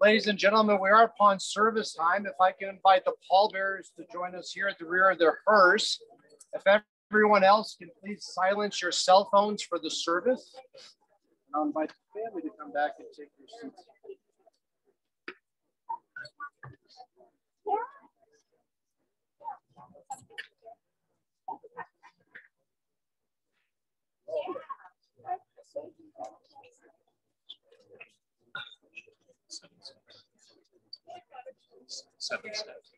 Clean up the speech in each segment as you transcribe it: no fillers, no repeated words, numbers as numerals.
Ladies and gentlemen, we are upon service time. If I can invite the pallbearers to join us here at the rear of the hearse. If everyone else can please silence your cell phones for the service. And I'll invite the family to come back and take your seats. Seven steps.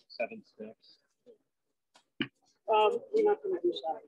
7 steps. We're not going to do that.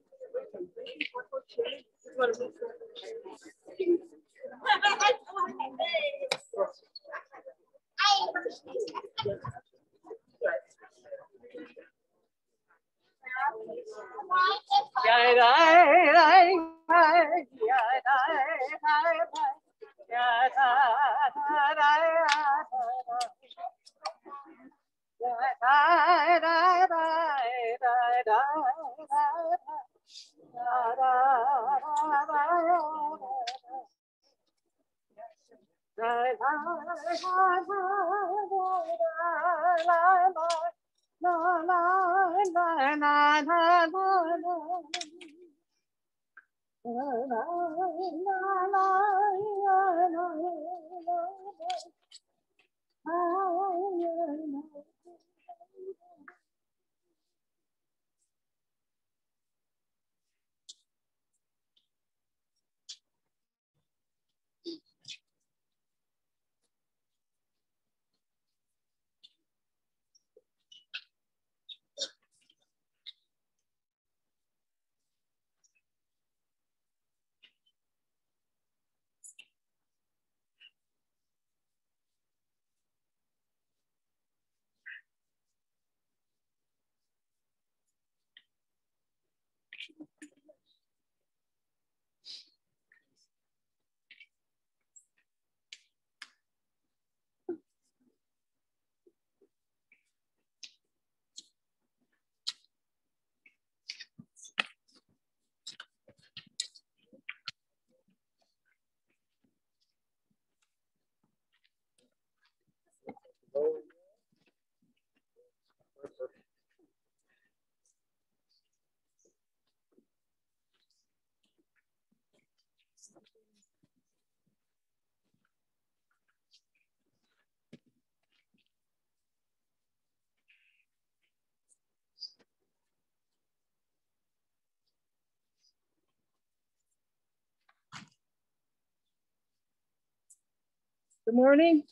Good morning.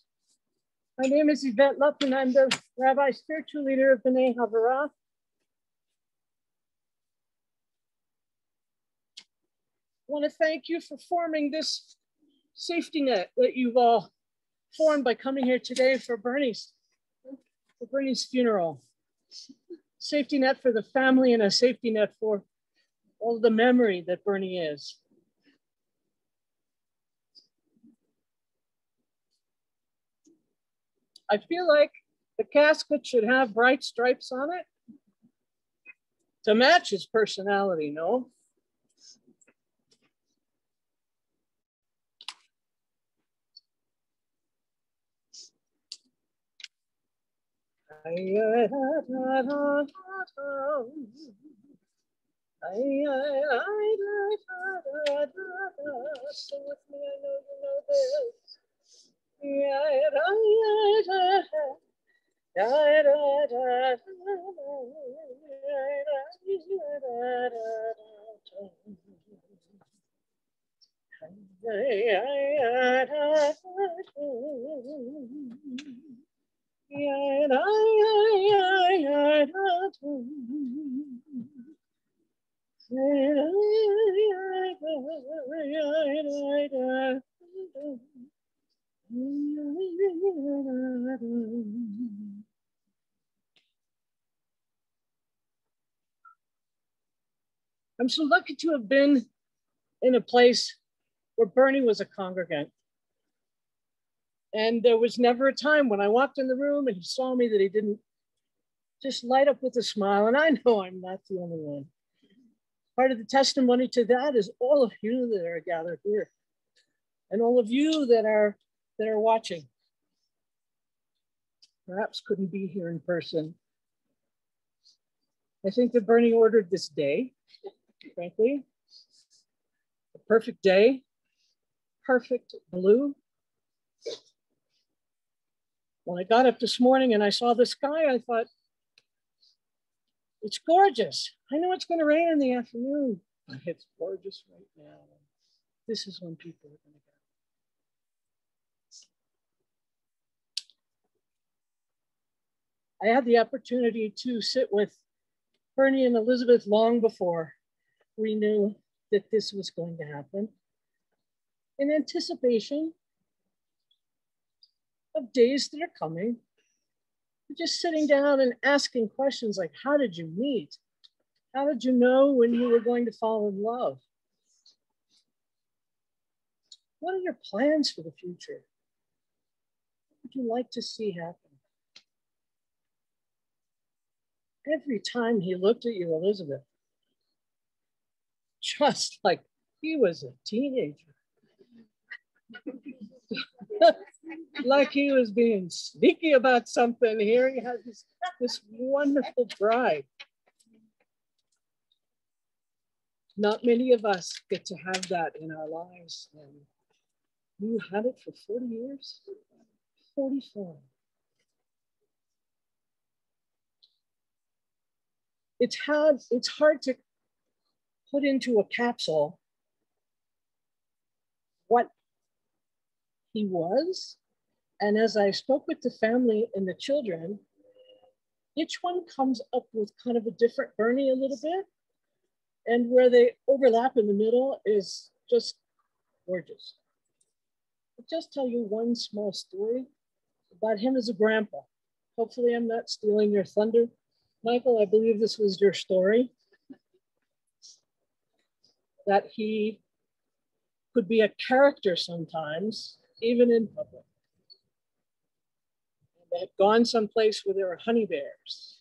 My name is Yvette Lupp, and I'm the Rabbi Spiritual Leader of B'nai Havurah. I want to thank you for forming this safety net that you've all formed by coming here today for Bernie's funeral. Safety net for the family and a safety net for all the memory that Bernie is. I feel like the casket should have bright stripes on it to match his personality, no? Stay with me, I know you know this. I'm so lucky to have been in a place where Bernie was a congregant. And there was never a time when I walked in the room and he saw me that he didn't just light up with a smile. And I know I'm not the only one. Part of the testimony to that is all of you that are gathered here and all of you that are watching. Perhaps couldn't be here in person. I think that Bernie ordered this day, frankly. A perfect day, perfect blue. When I got up this morning and I saw the sky, I thought, it's gorgeous. I know it's going to rain in the afternoon. It's gorgeous right now. This is when people are going to go. I had the opportunity to sit with Bernie and Elizabeth long before we knew that this was going to happen, in anticipation of days that are coming. Just sitting down and asking questions like, how did you meet? How did you know when you were going to fall in love? What are your plans for the future? What would you like to see happen? Every time he looked at you, Elizabeth, just like he was a teenager. Like he was being sneaky about something. Here he has this wonderful bride. Not many of us get to have that in our lives. And you had it for 40 years, 44. It's hard to put into a capsule what he was. And as I spoke with the family and the children, each one comes up with kind of a different Bernie a little bit. And where they overlap in the middle is just gorgeous. I'll just tell you one small story about him as a grandpa. Hopefully I'm not stealing your thunder. Michael, I believe this was your story. That he could be a character sometimes, even in public. They had gone someplace where there were honey bears.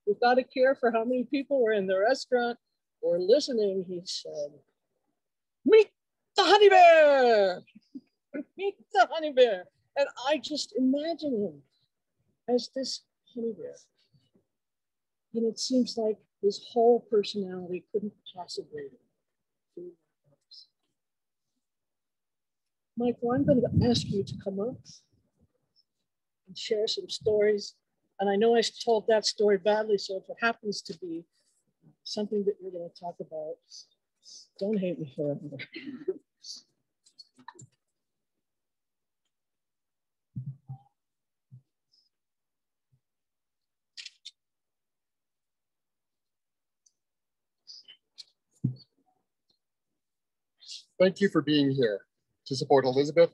Without a care for how many people were in the restaurant or listening, he said, "Meet the honey bear! Meet the honey bear!" And I just imagine him as this honey bear. And it seems like His whole personality couldn't possibly be like ours. Michael, I'm going to ask you to come up and share some stories. And I know I told that story badly, so if it happens to be something that you're going to talk about, don't hate me forever. Thank you for being here to support Elizabeth,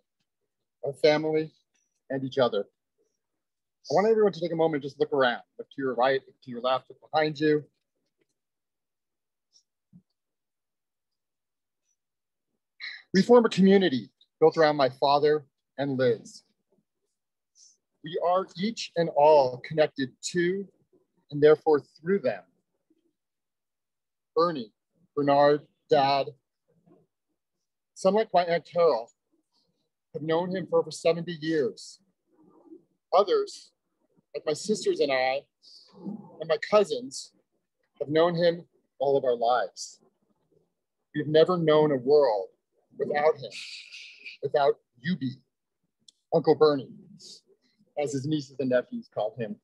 our family, and each other. I want everyone to take a moment and just look around, look to your right, look to your left, look behind you. We form a community built around my father and Liz. We are each and all connected to and therefore through them. Bernie, Bernard, Dad. Some like my Aunt Carol have known him for over 70 years. Others, like my sisters and I, and my cousins, have known him all of our lives. We've never known a world without him, without Yubi, Uncle Bernie, as his nieces and nephews call him.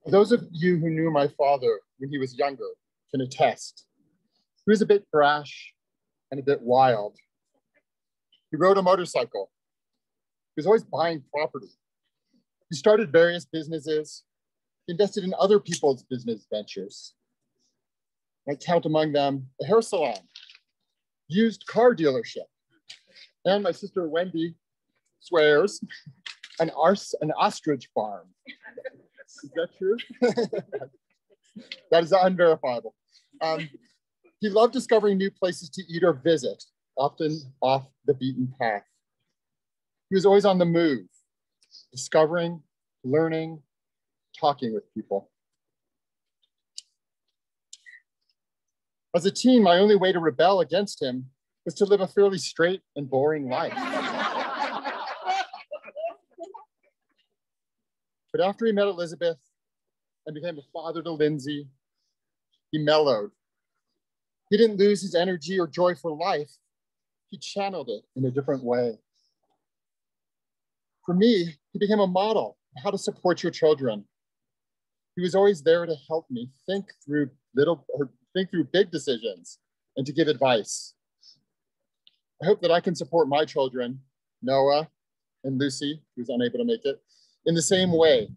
Those of you who knew my father when he was younger can attest. He was a bit brash and a bit wild. He rode a motorcycle. He was always buying property. He started various businesses. He invested in other people's business ventures. I count among them a hair salon, used car dealership, and my sister Wendy swears an ostrich farm. Is that true? That is unverifiable. He loved discovering new places to eat or visit, often off the beaten path. He was always on the move, discovering, learning, talking with people. As a teen, my only way to rebel against him was to live a fairly straight and boring life. But after he met Elizabeth and became a father to Lindsay, he mellowed. He didn't lose his energy or joy for life. He channeled it in a different way. For me, he became a model of how to support your children. He was always there to help me think through big decisions and to give advice. I hope that I can support my children, Noah and Lucy, who's unable to make it, in the same way,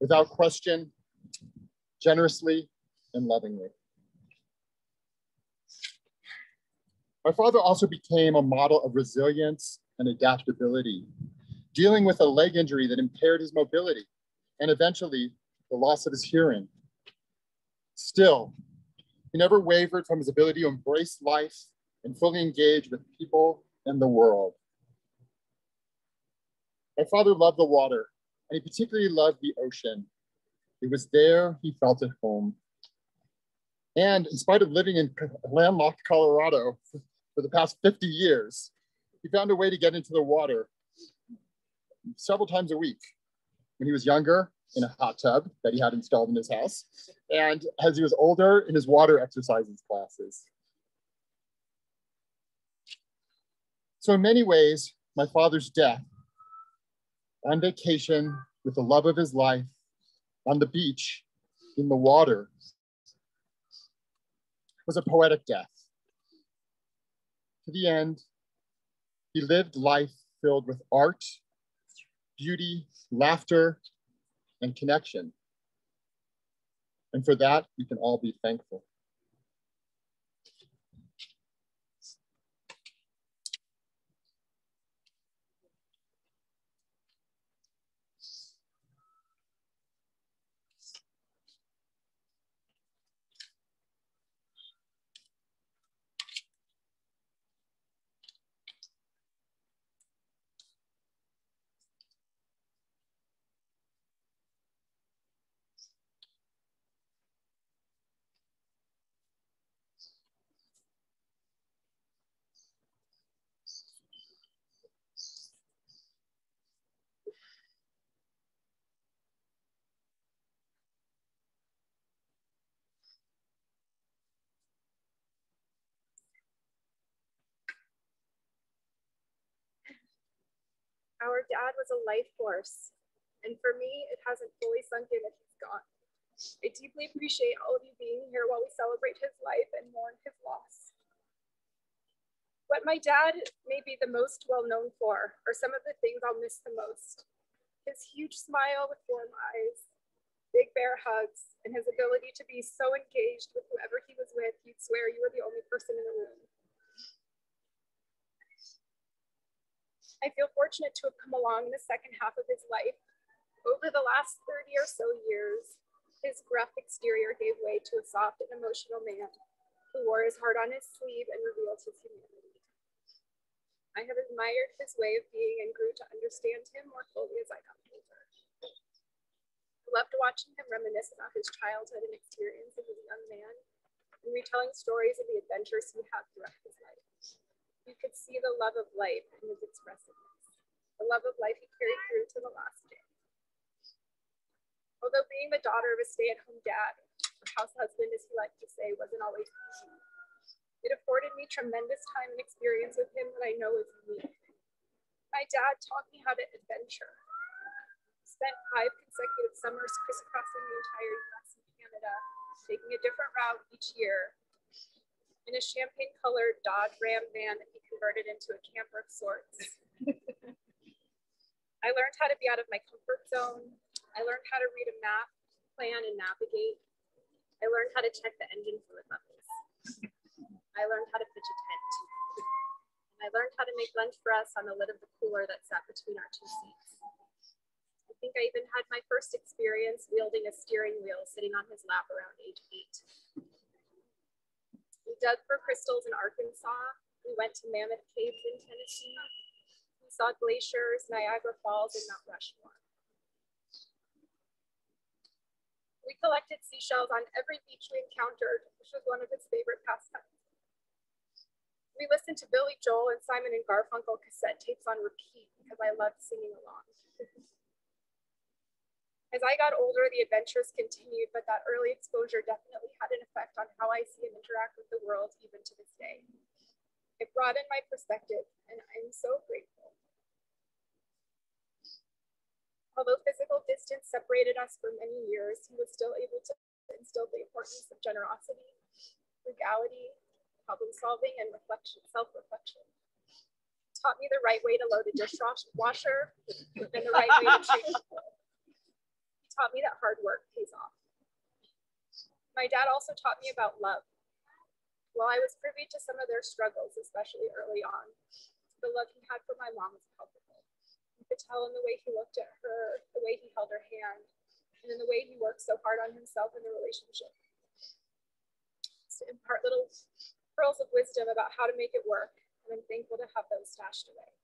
without question, generously and lovingly. My father also became a model of resilience and adaptability, dealing with a leg injury that impaired his mobility and eventually the loss of his hearing. Still, he never wavered from his ability to embrace life and fully engage with people and the world. My father loved the water, and he particularly loved the ocean. It was there he felt at home. And in spite of living in landlocked Colorado for the past 50 years, he found a way to get into the water several times a week. When he was younger, in a hot tub that he had installed in his house, and as he was older, in his water exercises classes. So in many ways, my father's death, on vacation with the love of his life, on the beach, in the water, was a poetic death. To the end, he lived life filled with art, beauty, laughter, and connection. And for that, we can all be thankful. Our dad was a life force, and for me, it hasn't fully sunk in that he's gone. I deeply appreciate all of you being here while we celebrate his life and mourn his loss. What my dad may be the most well known for are some of the things I'll miss the most. His huge smile with warm eyes, big bear hugs, and his ability to be so engaged with whoever he was with, you'd swear you were the only person in the room. I feel fortunate to have come along in the second half of his life. Over the last 30 or so years, his gruff exterior gave way to a soft and emotional man who wore his heart on his sleeve and revealed his humanity. I have admired his way of being and grew to understand him more fully as I got older. I loved watching him reminisce about his childhood and experiences as a young man and retelling stories of the adventures he had throughout his life. You could see the love of life in his expressiveness, the love of life he carried through to the last day. Although being the daughter of a stay-at-home dad, or house husband as he liked to say, wasn't always easy, it afforded me tremendous time and experience with him that I know is unique. My dad taught me how to adventure. Spent 5 consecutive summers crisscrossing the entire US and Canada, taking a different route each year, in a champagne-colored Dodge Ram van that he converted into a camper of sorts. I learned how to be out of my comfort zone. I learned how to read a map, plan, and navigate. I learned how to check the engine fluid levels. I learned how to pitch a tent. And I learned how to make lunch for us on the lid of the cooler that sat between our 2 seats. I think I even had my first experience wielding a steering wheel sitting on his lap around age 8. We dug for crystals in Arkansas. We went to Mammoth Caves in Tennessee. We saw glaciers, Niagara Falls, and Mount Rushmore. We collected seashells on every beach we encountered, which was one of his favorite pastimes. We listened to Billy Joel and Simon and Garfunkel cassette tapes on repeat because I loved singing along. As I got older, the adventures continued, but that early exposure definitely had an effect on how I see and interact with the world even to this day. It broadened my perspective, and I'm so grateful. Although physical distance separated us for many years, he was still able to instill the importance of generosity, frugality, problem solving, and self-reflection. He taught me the right way to load a dishwasher and the right way to change the oil. He taught me that hard work pays off. My dad also taught me about love. While I was privy to some of their struggles, especially early on, the love he had for my mom was palpable. You could tell in the way he looked at her, the way he held her hand, and in the way he worked so hard on himself in the relationship. To impart little pearls of wisdom about how to make it work, and I'm thankful to have those stashed away.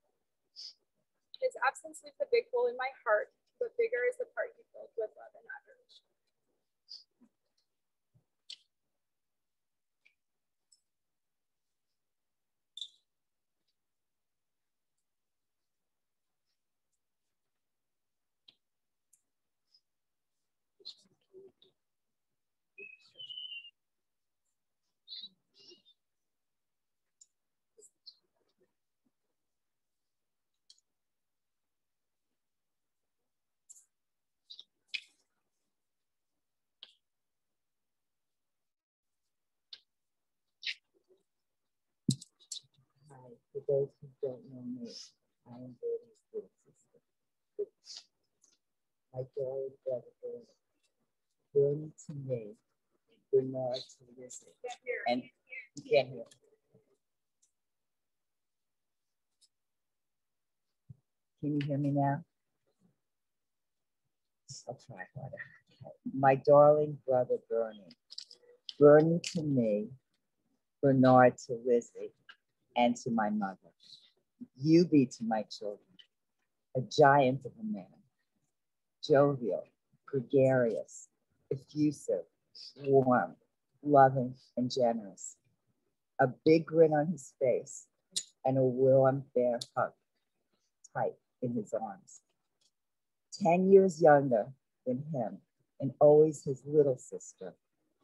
His absence leaves a big hole in my heart, but bigger is the part he filled with love and adoration. Hi, for those who don't know me, I am Bertie's little sister. My daughter, Bernie to me, Bernard to listen. And you can't hear. Can you hear me now? I'll try harder. My darling brother, Bernie. Bernie to me, Bernard to Lizzie, and to my mother. You be to my children a giant of a man, jovial, gregarious, effusive, warm, loving, and generous. A big grin on his face and a warm bear hug tight in his arms. 10 years younger than him and always his little sister,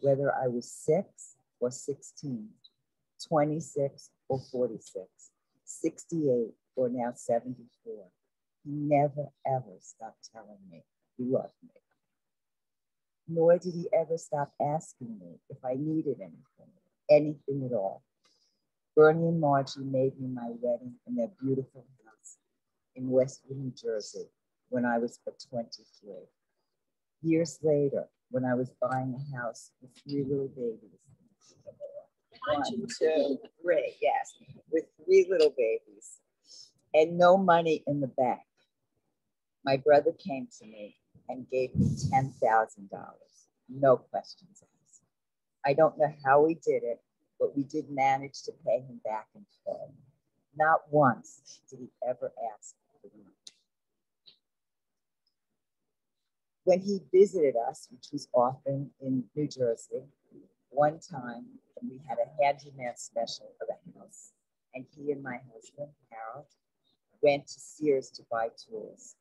whether I was 6 or 16, 26 or 46, 68 or now 74. he never, ever stopped telling me he loved me. Nor did he ever stop asking me if I needed anything at all. Bernie and Margie made me my wedding in their beautiful house in Westwood, New Jersey, when I was but 23. Years later, when I was buying a house with 3 little babies, 1, 2, 3, yes, with 3 little babies, and no money in the bank, my brother came to me and gave me $10,000, no questions asked. I don't know how we did it, but we did manage to pay him back in full. Not once did he ever ask for the money. When he visited us, which was often in New Jersey, one time we had a handyman special of a house, and he and my husband, Harold, went to Sears to buy tools.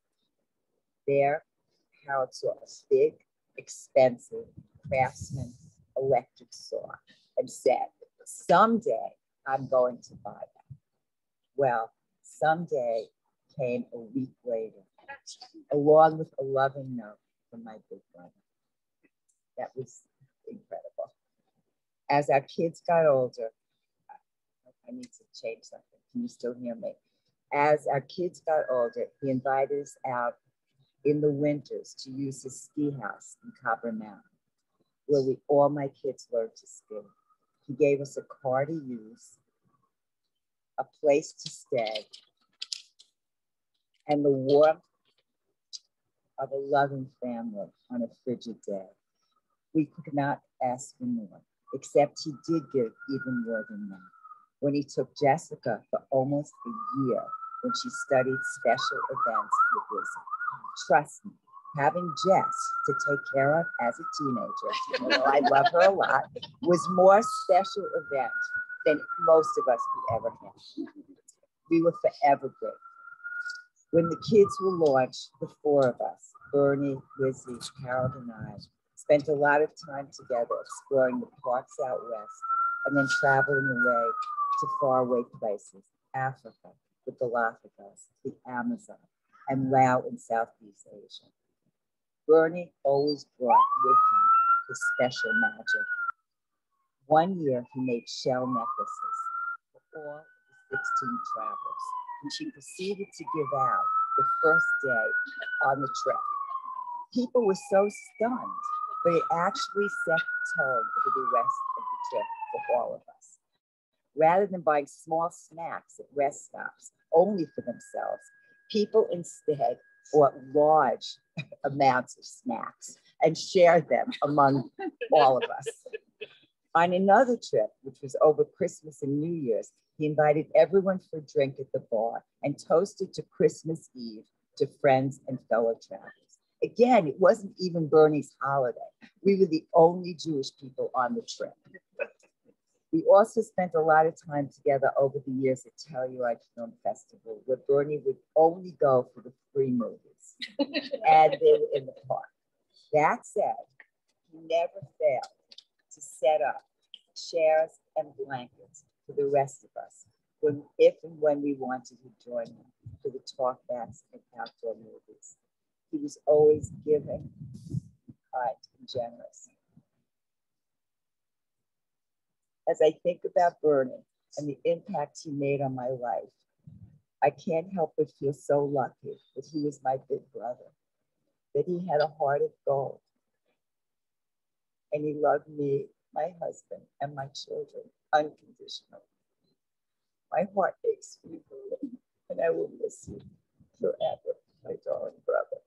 There, Harold saw a big, expensive Craftsman electric saw and said, someday I'm going to buy that. Well, someday came a week later, along with a loving note from my big brother. That was incredible. As our kids got older, I need to change something. Can you still hear me? As our kids got older, he invited us out in the winters to use his ski house in Copper Mountain, where all my kids learned to ski. He gave us a car to use, a place to stay, and the warmth of a loving family on a frigid day. We could not ask for more, except he did give even more than that. When he took Jessica for almost a year, when she studied special events with Lizzie. Trust me, having Jess to take care of as a teenager, you know, I love her a lot, was more special event than most of us could ever have. We were forever grateful. When the kids were launched, the 4 of us, Bernie, Lizzie, Harold, and I, spent a lot of time together exploring the parks out west and then traveling away to faraway places, Africa, the Galapagos, the Amazon, and Laos in Southeast Asia. Bernie always brought with him his special magic. One year, he made shell necklaces for all of the 16 travelers, which he proceeded to give out the first day on the trip. People were so stunned, but it actually set the tone for the rest of the trip for all of us. Rather than buying small snacks at rest stops only for themselves, people instead bought large amounts of snacks and shared them among all of us. On another trip, which was over Christmas and New Year's, he invited everyone for a drink at the bar and toasted to Christmas Eve to friends and fellow travelers. Again, it wasn't even Bernie's holiday. We were the only Jewish people on the trip. We also spent a lot of time together over the years at Telluride Film Festival, where Bernie would only go for the free movies, and they were in the park. That said, he never failed to set up chairs and blankets for the rest of us, if and when we wanted to join him for the talkbacks and outdoor movies. He was always giving, kind, and generous. As I think about Bernie and the impact he made on my life, I can't help but feel so lucky that he was my big brother, that he had a heart of gold, and he loved me, my husband, and my children unconditionally. My heart aches for you, Bernie, and I will miss you forever, my darling brother.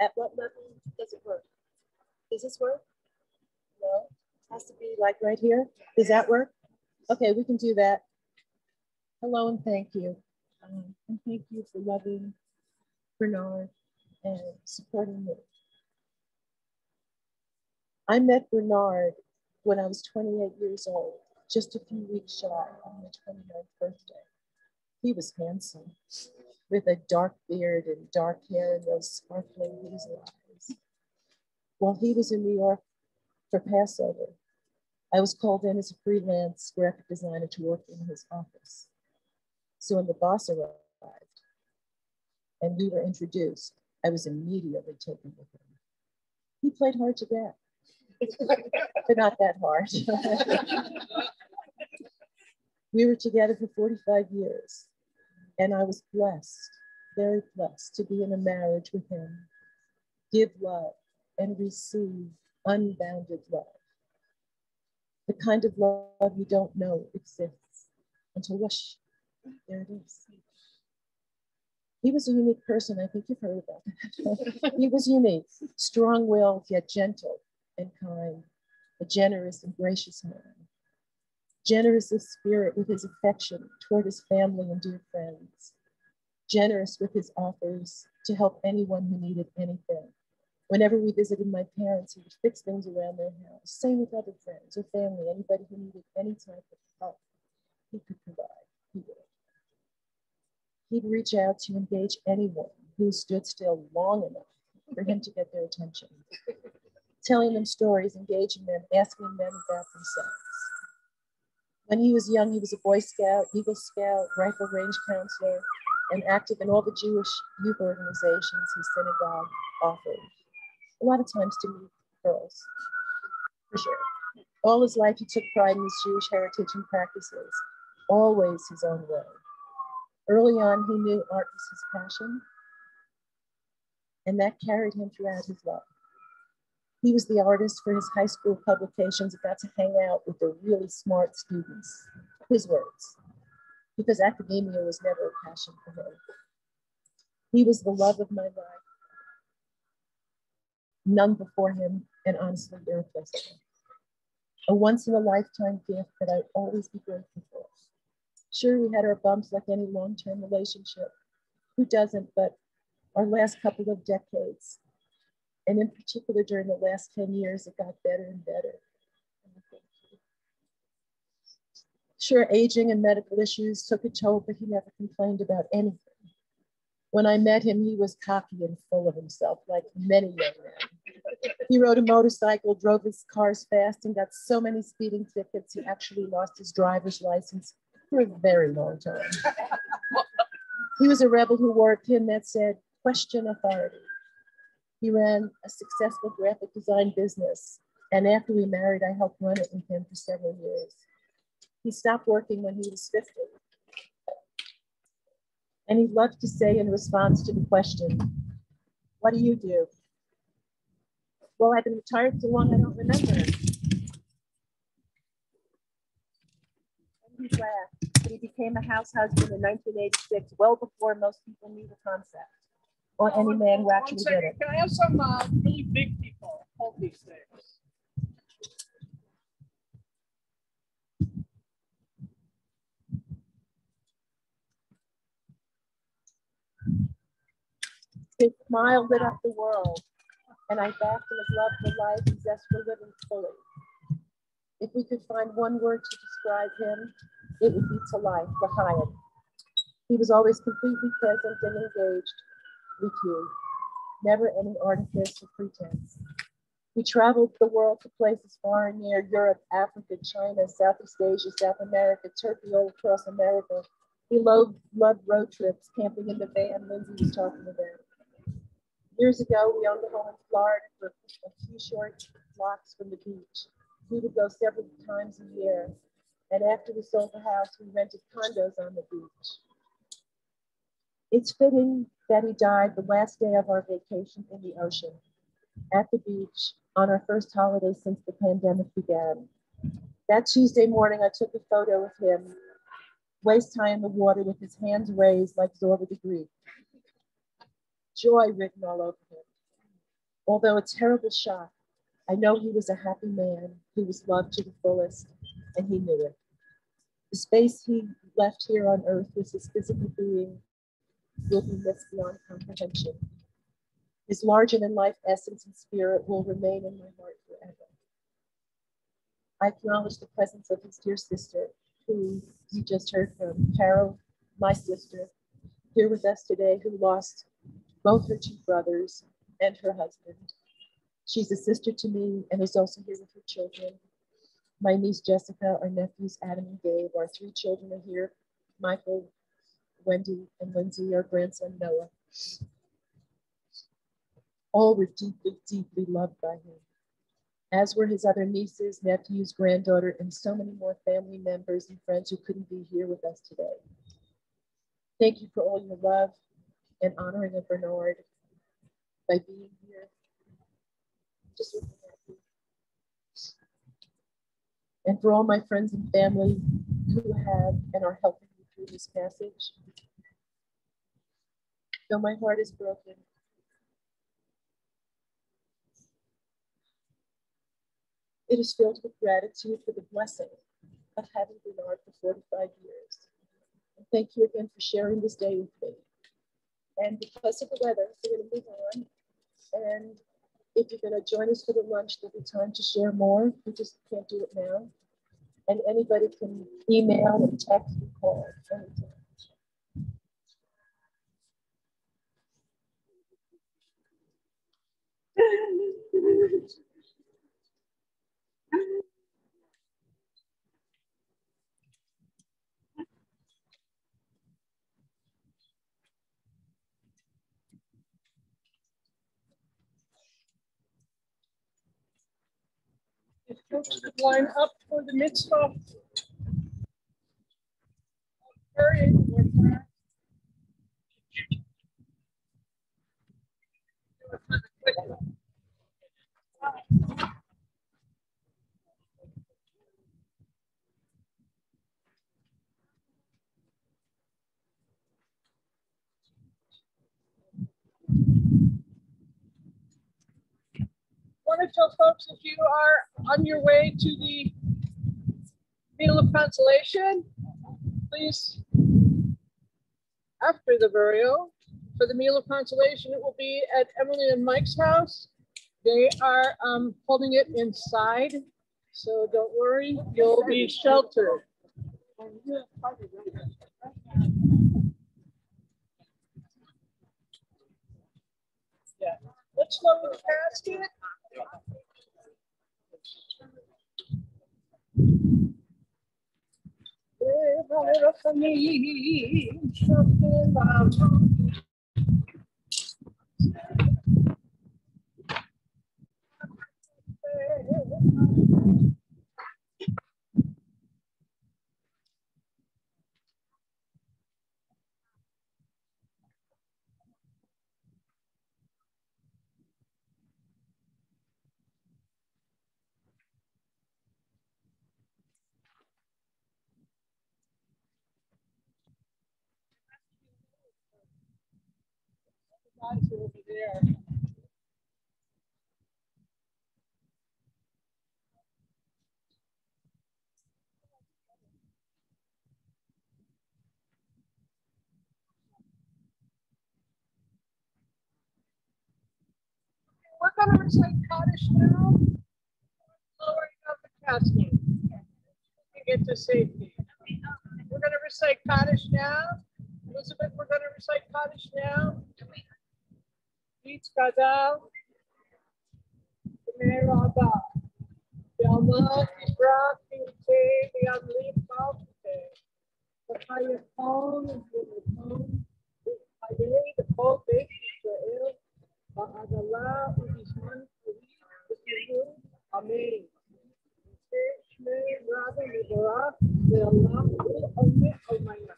At what level does it work? Does this work? No, it has to be like right here. Does that work? Okay, we can do that. Hello and thank you. And thank you for loving Bernard and supporting me. I met Bernard when I was 28 years old, just a few weeks shy on my 29th birthday. He was handsome, with a dark beard and dark hair and those sparkling hazel eyes. While he was in New York for Passover, I was called in as a freelance graphic designer to work in his office. So when the boss arrived and we were introduced, I was immediately taken with him. He played hard to get, but not that hard. We were together for 45 years, and I was blessed, very blessed, to be in a marriage with him, give love and receive unbounded love. The kind of love you don't know exists until, whoosh, there it is. He was a unique person. I think you've heard about that. He was unique, strong-willed, yet gentle and kind, a generous and gracious man. Generous of spirit with his affection toward his family and dear friends. Generous with his offers to help anyone who needed anything. Whenever we visited my parents, he would fix things around their house. Same with other friends or family, anybody who needed any type of help, he could provide. He would. He'd reach out to engage anyone who stood still long enough for him to get their attention, telling them stories, engaging them, asking them about themselves. When he was young, he was a Boy Scout, Eagle Scout, rifle range counselor, and active in all the Jewish youth organizations his synagogue offered. A lot of times to meet girls, for sure. All his life, he took pride in his Jewish heritage and practices, always his own way. Early on, he knew art was his passion, and that carried him throughout his life. He was the artist for his high school publications, got to hang out with the really smart students, his words, because academia was never a passion for him. He was the love of my life, none before him, and honestly irreplaceable. A once-in-a-lifetime gift that I'd always be grateful for. Sure, we had our bumps like any long-term relationship. Who doesn't? But our last couple of decades, and in particular during the last 10 years, it got better and better. Sure, aging and medical issues took a toll, but he never complained about anything. When I met him, he was cocky and full of himself, like many young men. He rode a motorcycle, drove his cars fast, and got so many speeding tickets, he actually lost his driver's license for a very long time. He was a rebel who wore a pin that said, "Question authority." He ran a successful graphic design business, and after we married, I helped run it with him for several years. He stopped working when he was 50. And he loved to say in response to the question, "What do you do?" Well, I've been retired so long I don't remember. And he laughed, but he became a house husband in 1986, well before most people knew the concept, or any man who actually did it. Can I have some really big people hold these things? His smile lit up the world, and I basked in his love for life and zest for living fully. If we could find one word to describe him, it would be to life, l'chaim. He was always completely present and engaged with you, never any artifice or pretense. We traveled the world to places far and near, Europe, Africa, China, Southeast Asia, South America, Turkey, all across America. He loved road trips, camping in the van Lindsay was talking about. Years ago, we owned a home in Florida for a few short blocks from the beach. We would go several times a year. And after we sold the house, we rented condos on the beach. It's fitting that he died the last day of our vacation in the ocean, at the beach, on our first holiday since the pandemic began. That Tuesday morning, I took a photo of him, waist high in the water with his hands raised like Zorba the Greek. Joy written all over him. Although a terrible shock, I know he was a happy man who was loved to the fullest, and he knew it. The space he left here on earth with his physical being will be missed beyond comprehension. His larger-than-life essence and spirit will remain in my heart forever. I acknowledge the presence of his dear sister, who you just heard from, Carol, my sister, here with us today, who lost both her two brothers and her husband. She's a sister to me and is also here with her children. My niece Jessica, our nephews Adam and Gabe, our three children are here, Michael, Wendy, and Lindsay, our grandson Noah. All were deeply, deeply loved by him, as were his other nieces, nephews, granddaughter, and so many more family members and friends who couldn't be here with us today. Thank you for all your love and honoring of Bernard by being here. Just looking at you. And for all my friends and family who have and are helping me through this passage. Though my heart is broken, it is filled with gratitude for the blessing of having Bernard for 45 years. And thank you again for sharing this day with me. And because of the weather, we're going to move on. And if you're going to join us for the lunch, there'll be time to share more. We just can't do it now. And anybody can email and text and call anytime. If folks could line up for the mitzvah. I want to tell folks, if you are on your way to the meal of consolation, please, after the burial, for the meal of consolation, it will be at Emily and Mike's house. They are holding it inside, so don't worry, you'll be sheltered. Yeah. Let's lower the casket. Guys are over there. We're going to recite Kaddish now. Lowering of the casket. We get to safety. We're going to recite Kaddish now. Elizabeth, we're going to recite Kaddish now. Each Gadal. Meraba. Yama Isra Kinte Yamli Paute. The Hayakon is the home. The whole base Israel. Ba'adallah Uzman Amen. Shmei Rabbi Mibarach, the Allah, Omid Almayna.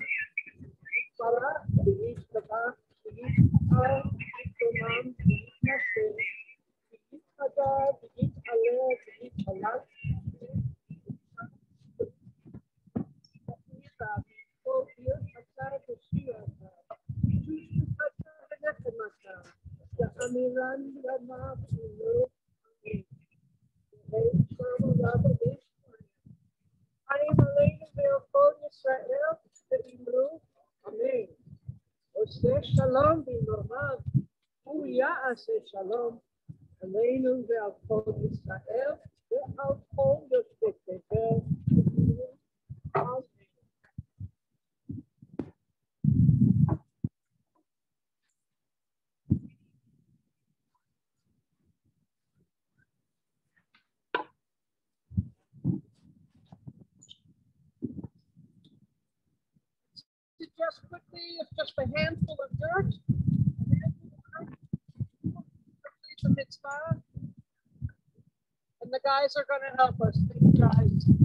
Para, the Yish Kabah, the Yish Al, the Tomam, the Yish Nasir, the Yish Hadar, the Yish Allah, the Yish Allah. The אני מלאנו ויכול ישראל ואמרו אמן. עושה שלום במרומיו, הוא יעשה שלום עלינו ועל כל ישראל ועל כל יושבי תבל. אמן. Just quickly, it's just a handful of dirt. It's a mitzvah. And the guys are going to help us. Thank you, guys.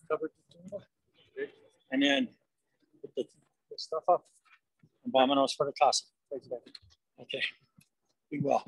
Covered the table. And then put the stuff up. And Vámonos for the casa. Okay. Be well.